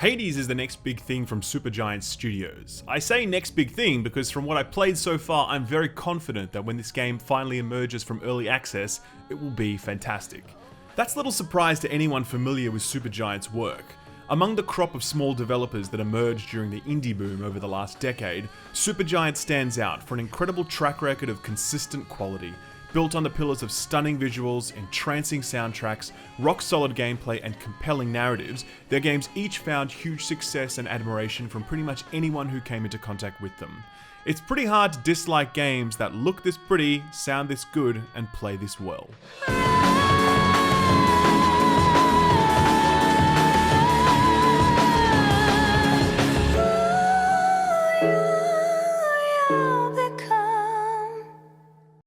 Hades is the next big thing from Supergiant Studios. I say next big thing because from what I played so far, I'm very confident that when this game finally emerges from early access, it will be fantastic. That's little surprise to anyone familiar with Supergiant's work. Among the crop of small developers that emerged during the indie boom over the last decade, Supergiant stands out for an incredible track record of consistent quality. Built on the pillars of stunning visuals, entrancing soundtracks, rock-solid gameplay, and compelling narratives, their games each found huge success and admiration from pretty much anyone who came into contact with them. It's pretty hard to dislike games that look this pretty, sound this good, and play this well.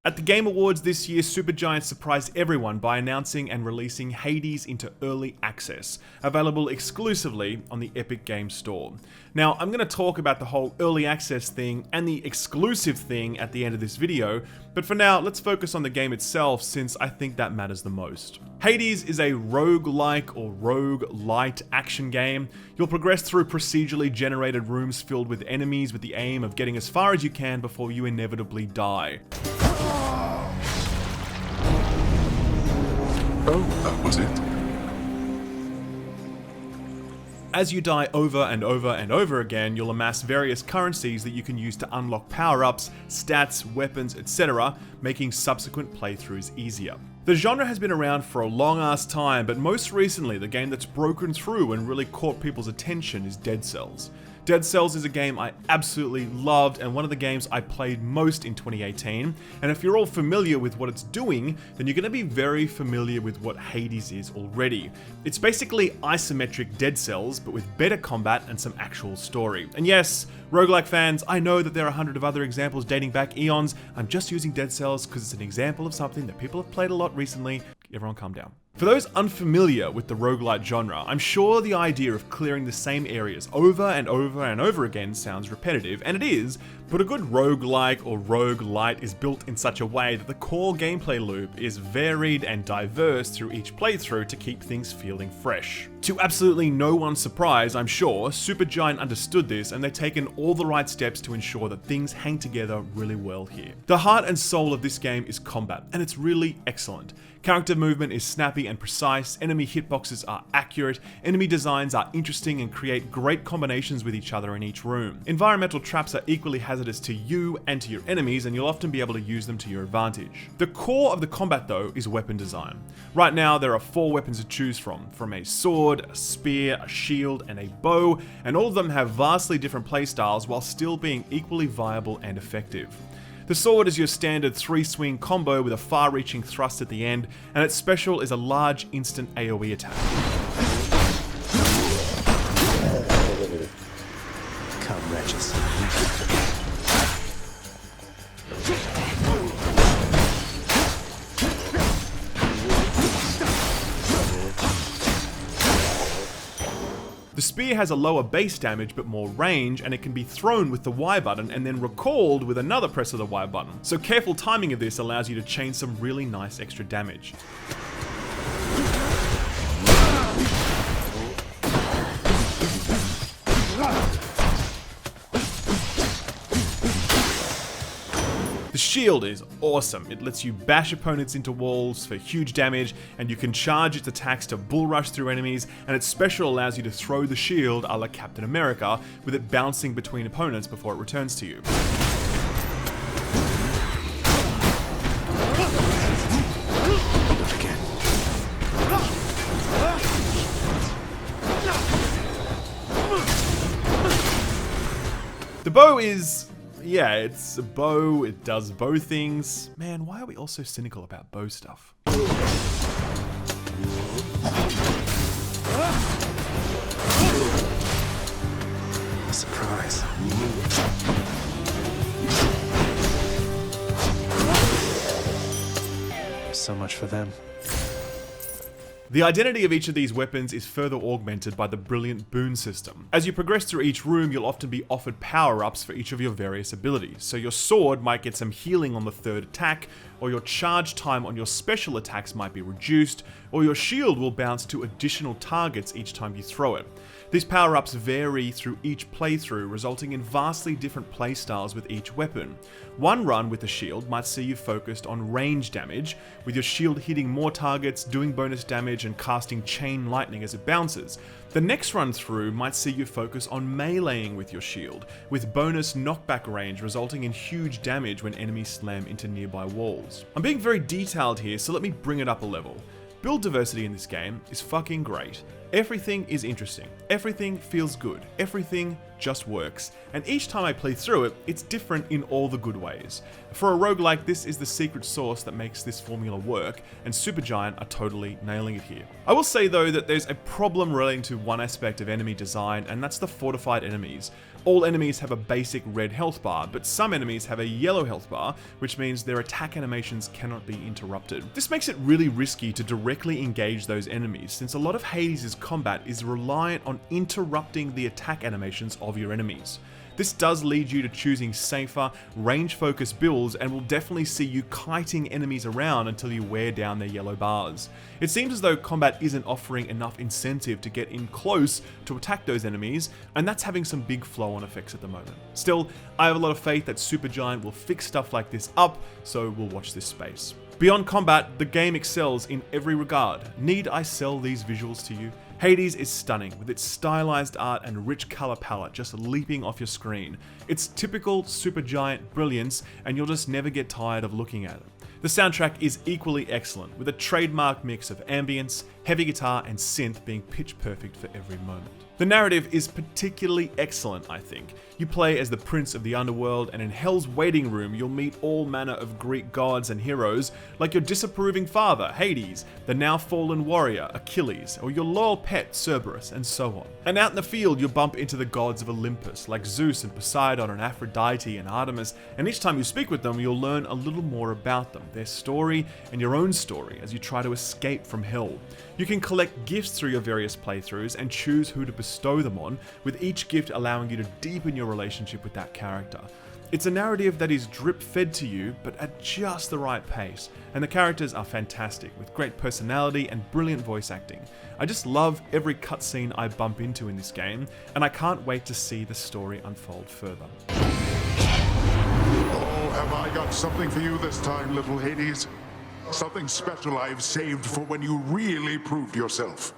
At the Game Awards this year, Supergiant surprised everyone by announcing and releasing Hades into early access, available exclusively on the Epic Games Store. Now, I'm going to talk about the whole early access thing and the exclusive thing at the end of this video, but for now, let's focus on the game itself since I think that matters the most. Hades is a roguelike or roguelite action game. You'll progress through procedurally generated rooms filled with enemies with the aim of getting as far as you can before you inevitably die. Oh, that was it. As you die over and over and over again, you'll amass various currencies that you can use to unlock power-ups, stats, weapons, etc., making subsequent playthroughs easier. The genre has been around for a long-ass time, but most recently the game that's broken through and really caught people's attention is Dead Cells. Dead Cells is a game I absolutely loved and one of the games I played most in 2018, and if you're all familiar with what it's doing, then you're going to be very familiar with what Hades is already. It's basically isometric Dead Cells, but with better combat and some actual story. And yes, roguelike fans, I know that there are 100 of other examples dating back eons. I'm just using Dead Cells because it's an example of something that people have played a lot recently. Everyone calm down. For those unfamiliar with the roguelite genre, I'm sure the idea of clearing the same areas over and over and over again sounds repetitive, and it is, but a good roguelike or roguelite is built in such a way that the core gameplay loop is varied and diverse through each playthrough to keep things feeling fresh. To absolutely no one's surprise, I'm sure, Supergiant understood this and they've taken all the right steps to ensure that things hang together really well here. The heart and soul of this game is combat, and it's really excellent. Character movement is snappy and precise, enemy hitboxes are accurate, enemy designs are interesting and create great combinations with each other in each room. Environmental traps are equally hazardous to you and to your enemies, and you'll often be able to use them to your advantage. The core of the combat though is weapon design. Right now there are 4 weapons to choose from a sword, a spear, a shield, and a bow, and all of them have vastly different playstyles while still being equally viable and effective. The sword is your standard 3-swing combo with a far-reaching thrust at the end, and its special is a large instant AoE attack. Come, wretches. The spear has a lower base damage but more range, and it can be thrown with the Y button and then recalled with another press of the Y button. So careful timing of this allows you to chain some really nice extra damage. The shield is awesome. It lets you bash opponents into walls for huge damage, and you can charge its attacks to bull rush through enemies, and its special allows you to throw the shield a la Captain America, with it bouncing between opponents before it returns to you. The bow is... yeah, it's a bow, it does bow things. Man, why are we all so cynical about bow stuff? A surprise. So much for them. The identity of each of these weapons is further augmented by the brilliant Boon system. As you progress through each room, you'll often be offered power-ups for each of your various abilities. So your sword might get some healing on the 3rd attack, or your charge time on your special attacks might be reduced, or your shield will bounce to additional targets each time you throw it. These power-ups vary through each playthrough, resulting in vastly different playstyles with each weapon. One run with the shield might see you focused on range damage, with your shield hitting more targets, doing bonus damage, and casting chain lightning as it bounces. The next run through might see you focus on meleeing with your shield, with bonus knockback range resulting in huge damage when enemies slam into nearby walls. I'm being very detailed here, so let me bring it up a level. Build diversity in this game is fucking great. Everything is interesting, everything feels good, everything just works, and each time I play through it, it's different in all the good ways. For a roguelike, this is the secret sauce that makes this formula work, and Supergiant are totally nailing it here. I will say though that there's a problem relating to one aspect of enemy design, and that's the fortified enemies. All enemies have a basic red health bar, but some enemies have a yellow health bar, which means their attack animations cannot be interrupted. This makes it really risky to directly engage those enemies, since a lot of Hades' combat is reliant on interrupting the attack animations of your enemies. This does lead you to choosing safer, range-focused builds and will definitely see you kiting enemies around until you wear down their yellow bars. It seems as though combat isn't offering enough incentive to get in close to attack those enemies, and that's having some big flow-on effects at the moment. Still, I have a lot of faith that Supergiant will fix stuff like this up, so we'll watch this space. Beyond combat, the game excels in every regard. Need I sell these visuals to you? Hades is stunning, with its stylized art and rich color palette just leaping off your screen. It's typical Supergiant brilliance, and you'll just never get tired of looking at it. The soundtrack is equally excellent, with a trademark mix of ambience, heavy guitar, and synth being pitch perfect for every moment. The narrative is particularly excellent, I think. You play as the prince of the underworld, and in Hell's waiting room you'll meet all manner of Greek gods and heroes, like your disapproving father, Hades, the now fallen warrior, Achilles, or your loyal pet, Cerberus, and so on. And out in the field you'll bump into the gods of Olympus, like Zeus and Poseidon and Aphrodite and Artemis, and each time you speak with them you'll learn a little more about them, their story, and your own story as you try to escape from Hell. You can collect gifts through your various playthroughs and choose who to bestow them on, with each gift allowing you to deepen your relationship with that character. It's a narrative that is drip-fed to you, but at just the right pace, and the characters are fantastic, with great personality and brilliant voice acting. I just love every cutscene I bump into in this game, and I can't wait to see the story unfold further. Oh, have I got something for you this time, little Hades? Something special I've saved for when you really proved yourself.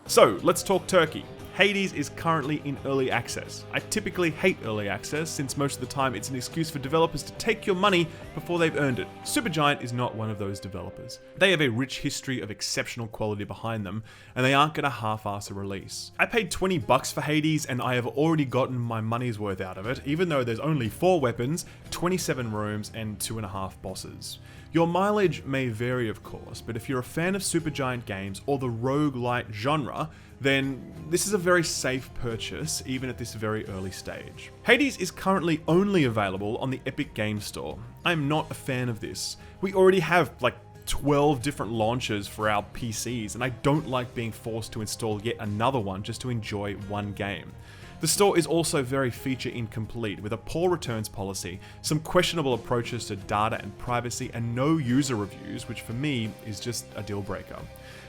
So, let's talk Turkey. Hades is currently in early access. I typically hate early access, since most of the time it's an excuse for developers to take your money before they've earned it. Supergiant is not one of those developers. They have a rich history of exceptional quality behind them, and they aren't gonna half-ass a release. I paid $20 for Hades, and I have already gotten my money's worth out of it, even though there's only 4 weapons, 27 rooms, and 2.5 bosses. Your mileage may vary, of course, but if you're a fan of Supergiant games or the roguelike genre, then this is a very safe purchase, even at this very early stage. Hades is currently only available on the Epic Games Store. I'm not a fan of this. We already have like 12 different launchers for our PCs, and I don't like being forced to install yet another one just to enjoy one game. The store is also very feature incomplete, with a poor returns policy, some questionable approaches to data and privacy, and no user reviews, which for me is just a deal breaker.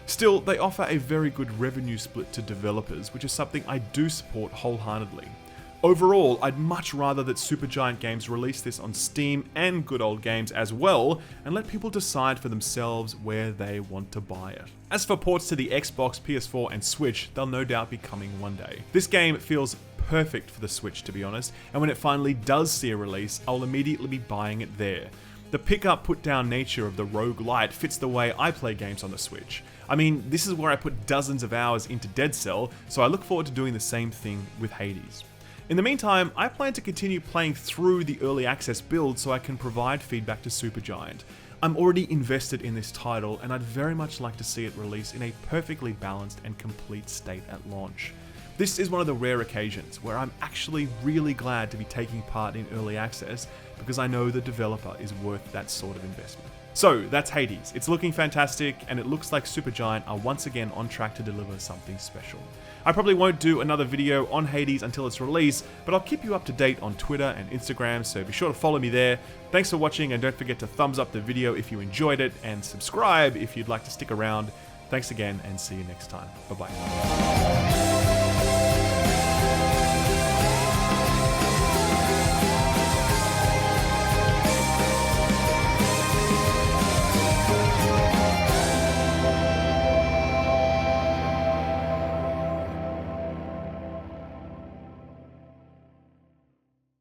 Still, they offer a very good revenue split to developers, which is something I do support wholeheartedly. Overall, I'd much rather that Supergiant Games release this on Steam and Good Old Games as well, and let people decide for themselves where they want to buy it. As for ports to the Xbox, PS4 and Switch, they'll no doubt be coming one day. This game feels perfect for the Switch, to be honest, and when it finally does see a release, I'll immediately be buying it there. The pick-up, put-down nature of the roguelite fits the way I play games on the Switch. I mean, this is where I put dozens of hours into Dead Cell, so I look forward to doing the same thing with Hades. In the meantime, I plan to continue playing through the early access build so I can provide feedback to Supergiant. I'm already invested in this title, and I'd very much like to see it released in a perfectly balanced and complete state at launch. This is one of the rare occasions where I'm actually really glad to be taking part in early access, because I know the developer is worth that sort of investment. So that's Hades. It's looking fantastic, and it looks like Supergiant are once again on track to deliver something special. I probably won't do another video on Hades until its release, but I'll keep you up to date on Twitter and Instagram, so be sure to follow me there. Thanks for watching, and don't forget to thumbs up the video if you enjoyed it, and subscribe if you'd like to stick around. Thanks again, and see you next time. Bye-bye.